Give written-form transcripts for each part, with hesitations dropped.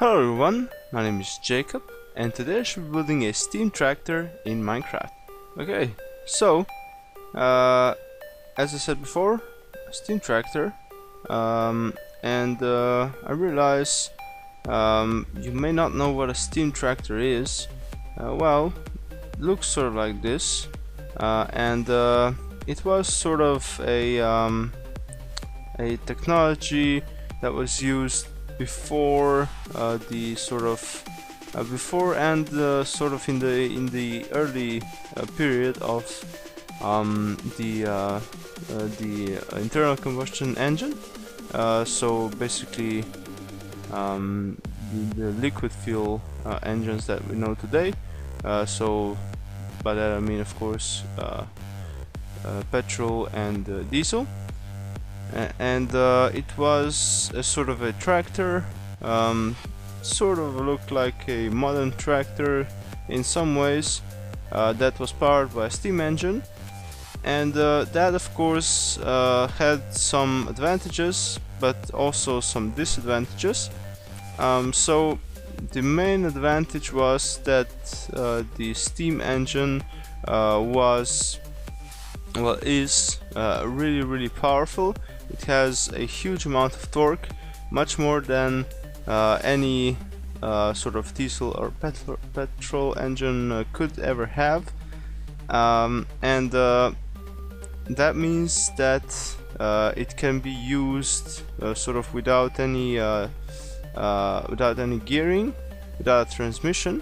Hello everyone, my name is Jacob and today I should be building a steam tractor in Minecraft. Okay, so as I said before, a steam tractor, I realize you may not know what a steam tractor is. Well, it looks sort of like this, it was sort of a technology that was used before before and sort of in the early period of the internal combustion engine. So basically the liquid fuel engines that we know today. So by that I mean, of course, petrol and diesel. It was a sort of a tractor, sort of looked like a modern tractor in some ways, that was powered by a steam engine, and that of course had some advantages but also some disadvantages. So the main advantage was that the steam engine is really powerful. It has a huge amount of torque, much more than any sort of diesel or petrol engine could ever have, that means that it can be used sort of without any gearing, without transmission,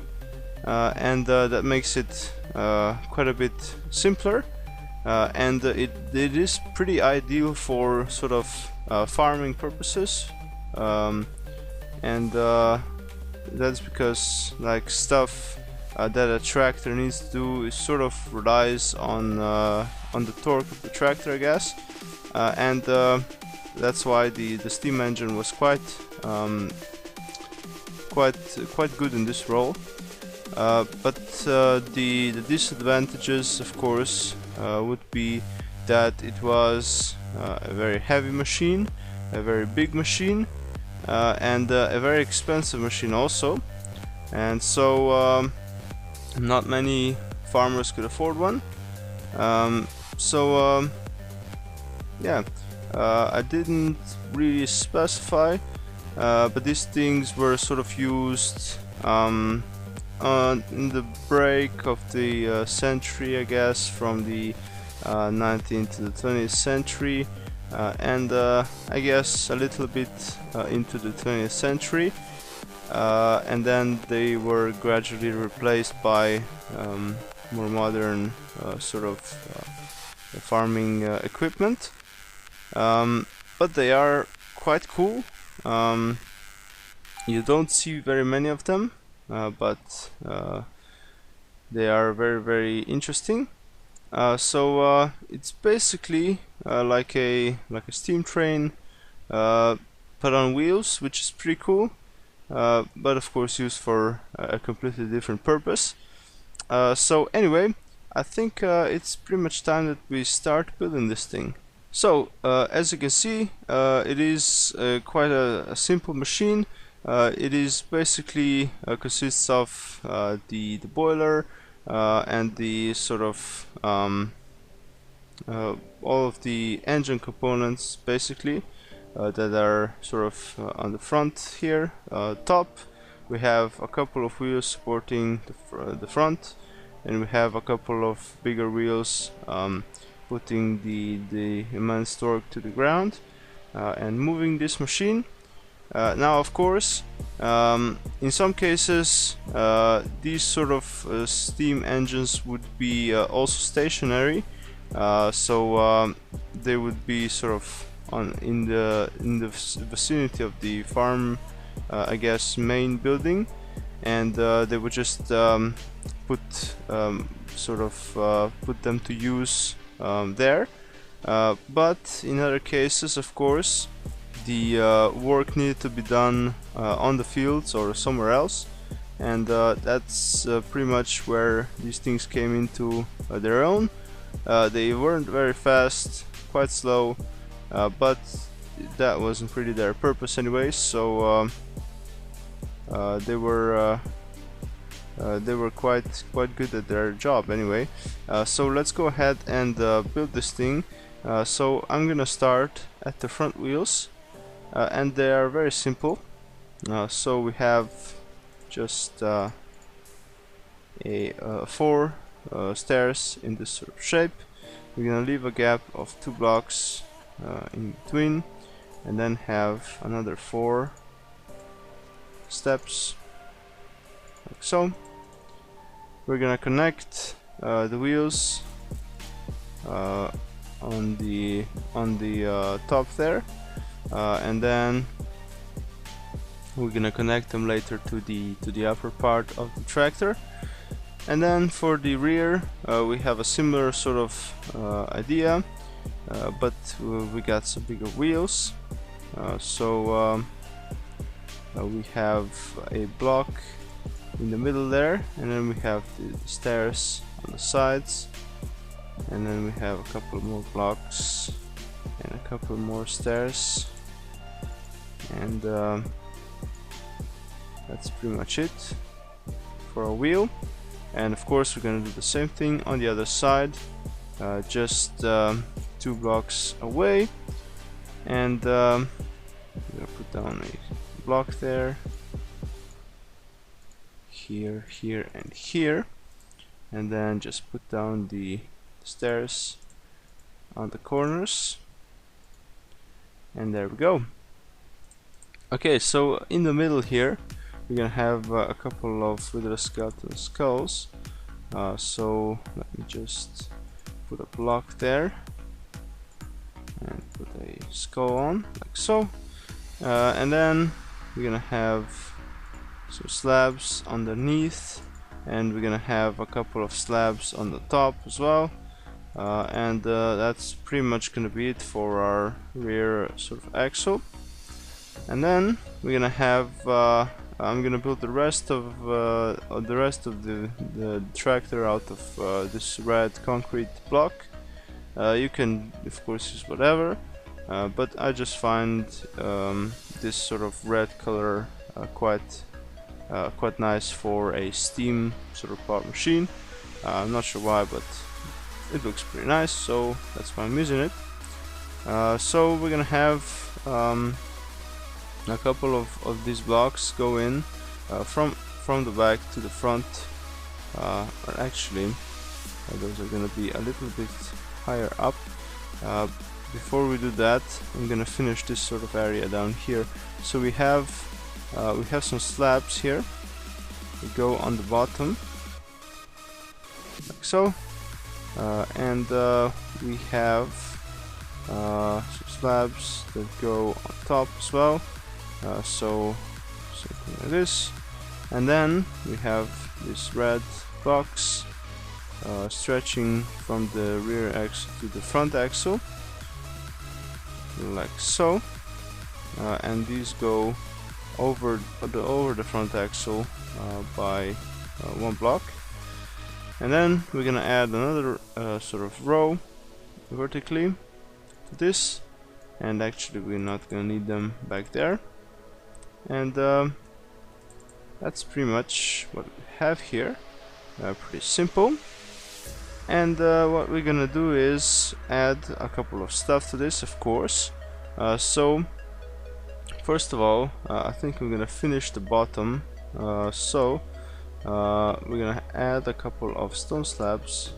that makes it quite a bit simpler. It is pretty ideal for sort of farming purposes, that's because like stuff that a tractor needs to do is sort of relies on the torque of the tractor, I guess, that's why the steam engine was quite good in this role. But the disadvantages, of course, would be that it was a very heavy machine, a very big machine, and a very expensive machine also, and so not many farmers could afford one. Yeah, I didn't really specify, but these things were sort of used in the break of the century, I guess, from the 19th to the 20th century, I guess a little bit into the 20th century, and then they were gradually replaced by more modern sort of farming equipment, but they are quite cool. You don't see very many of them, but they are very interesting. So it's basically like a steam train put on wheels, which is pretty cool, but of course used for a completely different purpose. So anyway, I think it's pretty much time that we start building this thing. So as you can see, it is quite a simple machine. It is basically consists of the boiler and the sort of all of the engine components, basically, that are sort of on the front here. Top, we have a couple of wheels supporting the front, and we have a couple of bigger wheels putting the immense torque to the ground and moving this machine. Now, of course, in some cases these sort of steam engines would be also stationary, so they would be sort of in the vicinity of the farm, I guess, main building, and they would just put them to use there. But in other cases, of course, the work needed to be done on the fields or somewhere else, and that's pretty much where these things came into their own. They weren't very fast, quite slow, but that wasn't really their purpose anyway, so they were quite good at their job anyway. So let's go ahead and build this thing. So I'm gonna start at the front wheels, and they are very simple. So we have just four stairs in this sort of shape. We're gonna leave a gap of 2 blocks in between, and then have another 4 steps like so. We're gonna connect the wheels on the top there, and then we're gonna connect them later to the upper part of the tractor. And then for the rear, we have a similar sort of idea, but we got some bigger wheels. So we have a block in the middle there, and then we have the stairs on the sides, and then we have a couple more blocks and a couple more stairs, and that's pretty much it for a wheel. And of course we're gonna do the same thing on the other side, just 2 blocks away, and we're gonna put down a block there, here, here, and here, and then just put down the stairs on the corners, and there we go. Okay, so in the middle here we're gonna have a couple of wither skeleton skulls. So let me just put a block there and put a skull on like so, and then we're gonna have some slabs underneath, and we're gonna have a couple of slabs on the top as well, and that's pretty much gonna be it for our rear sort of axle. And then we're gonna have I'm gonna build the rest of the tractor out of this red concrete block. You can of course use whatever, but I just find this sort of red color quite nice for a steam sort of power machine. I'm not sure why, but it looks pretty nice, so that's why I'm using it. So we're gonna have a couple of these blocks go in from the back to the front, or actually those are gonna be a little bit higher up. Before we do that, I'm gonna finish this sort of area down here. So we have some slabs here. We go on the bottom like so, and we have some slabs that go on top as well, so something like this. And then we have this red box stretching from the rear axle to the front axle like so, and these go over the front axle by 1 block. And then we're gonna add another sort of row vertically to this, and actually we're not gonna need them back there. And that's pretty much what we have here. Pretty simple. And what we're gonna do is add a couple of stuff to this, of course. So first of all, I think we're gonna finish the bottom. So we're gonna add a couple of stone slabs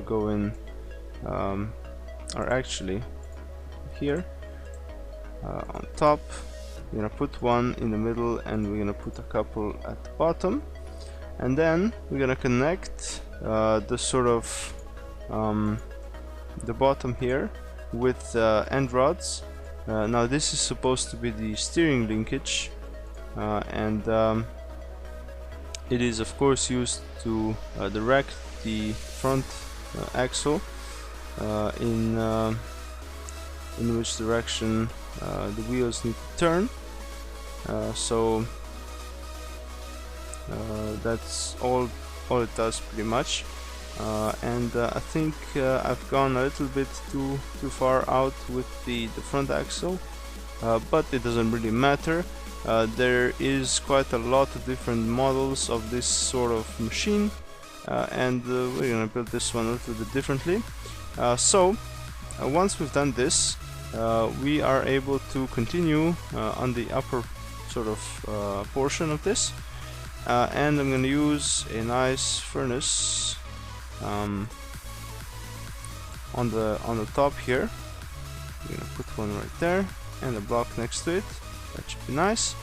going, or actually here on top. We're gonna put one in the middle, and we're gonna put a couple at the bottom, and then we're gonna connect the sort of the bottom here with end rods. Now this is supposed to be the steering linkage, and it is of course used to direct the front axle in which direction the wheels need to turn. So that's all it does pretty much. And I think I've gone a little bit too far out with the front axle, but it doesn't really matter. There is quite a lot of different models of this sort of machine, and we're gonna build this one a little bit differently. Once we've done this, we are able to continue on the upper sort of portion of this, and I'm going to use a nice furnace on the top here. I'm going to put one right there and a block next to it. That should be nice.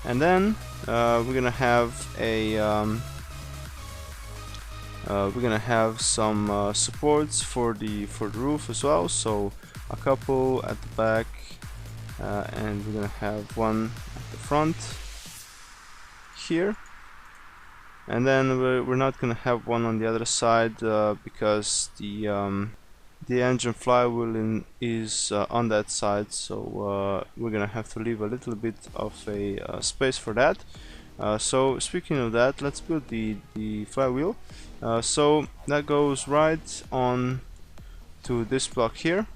And then we're going to have a some supports for the roof as well. So a couple at the back, and we're gonna have one at the front here, and then we're not gonna have one on the other side because the engine flywheel is on that side, so we're gonna have to leave a little bit of a space for that. So speaking of that, let's build the flywheel. So that goes right on to this block here,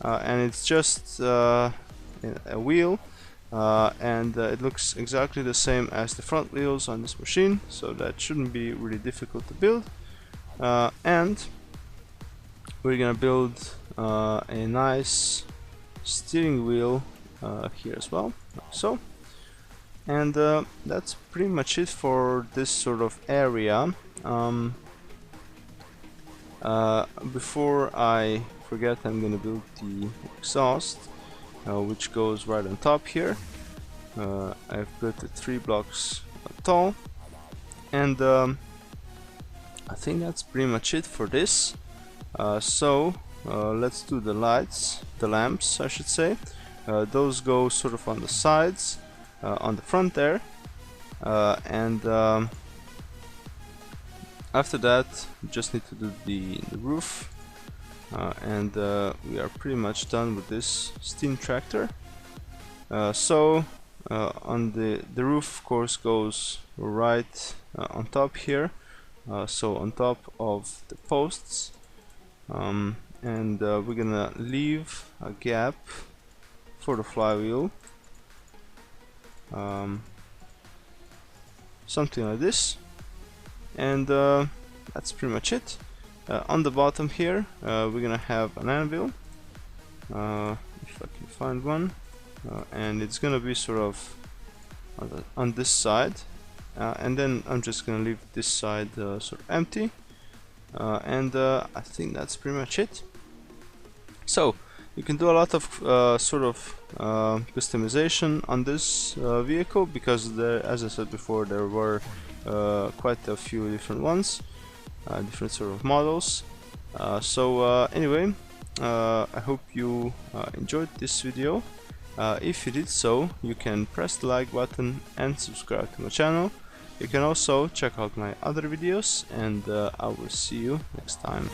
and it's just a wheel, and it looks exactly the same as the front wheels on this machine, so that shouldn't be really difficult to build. And we're gonna build a nice steering wheel here as well, like so. And that's pretty much it for this sort of area. Before I forget, I'm gonna build the exhaust, which goes right on top here. I've built it 3 blocks tall, and I think that's pretty much it for this. Let's do the lamps, I should say. Those go sort of on the sides, on the front there, and after that we just need to do the roof, and we are pretty much done with this steam tractor. On the roof, of course, goes right on top here, so on top of the posts, and we're gonna leave a gap for the flywheel, something like this, and that's pretty much it. On the bottom here, we're gonna have an anvil, if I can find one, and it's gonna be sort of on this side, and then I'm just gonna leave this side sort of empty, and I think that's pretty much it. So you can do a lot of sort of customization on this vehicle, because there, as I said before, there were quite a few different ones, different sort of models. Anyway, I hope you enjoyed this video. If you did so, you can press the like button and subscribe to my channel. You can also check out my other videos, and I will see you next time.